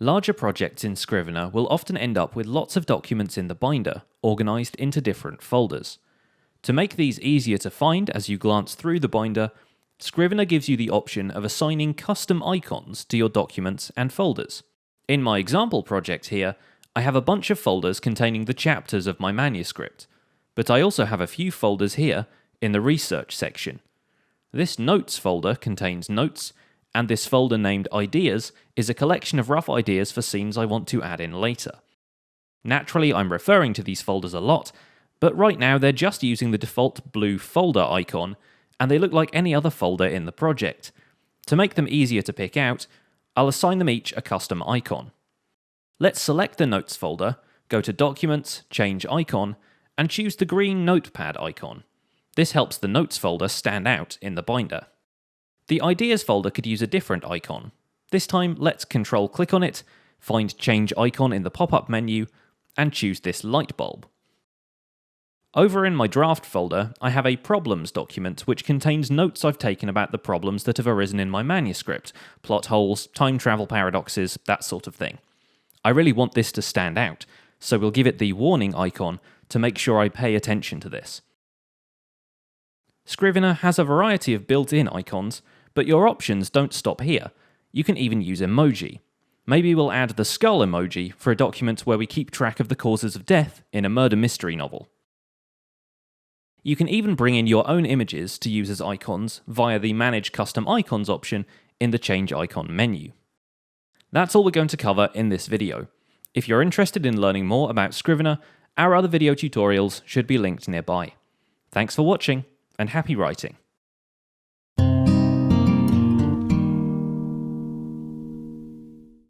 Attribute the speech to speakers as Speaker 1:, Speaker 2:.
Speaker 1: Larger projects in Scrivener will often end up with lots of documents in the binder, organised into different folders. To make these easier to find as you glance through the binder, Scrivener gives you the option of assigning custom icons to your documents and folders. In my example project here, I have a bunch of folders containing the chapters of my manuscript, but I also have a few folders here in the research section. This notes folder contains notes, and this folder named Ideas is a collection of rough ideas for scenes I want to add in later. Naturally, I'm referring to these folders a lot, but right now they're just using the default blue folder icon, and they look like any other folder in the project. To make them easier to pick out, I'll assign them each a custom icon. Let's select the Notes folder, go to Documents, Change Icon, and choose the green Notepad icon. This helps the Notes folder stand out in the binder. The Ideas folder could use a different icon. This time, let's Control-click on it, find Change Icon in the pop-up menu, and choose this light bulb. Over in my Draft folder, I have a Problems document which contains notes I've taken about the problems that have arisen in my manuscript, plot holes, time travel paradoxes, that sort of thing. I really want this to stand out, so we'll give it the warning icon to make sure I pay attention to this. Scrivener has a variety of built-in icons, but your options don't stop here. You can even use emoji. Maybe we'll add the skull emoji for a document where we keep track of the causes of death in a murder mystery novel. You can even bring in your own images to use as icons via the Manage Custom Icons option in the Change Icon menu. That's all we're going to cover in this video. If you're interested in learning more about Scrivener, our other video tutorials should be linked nearby. Thanks for watching, and happy writing!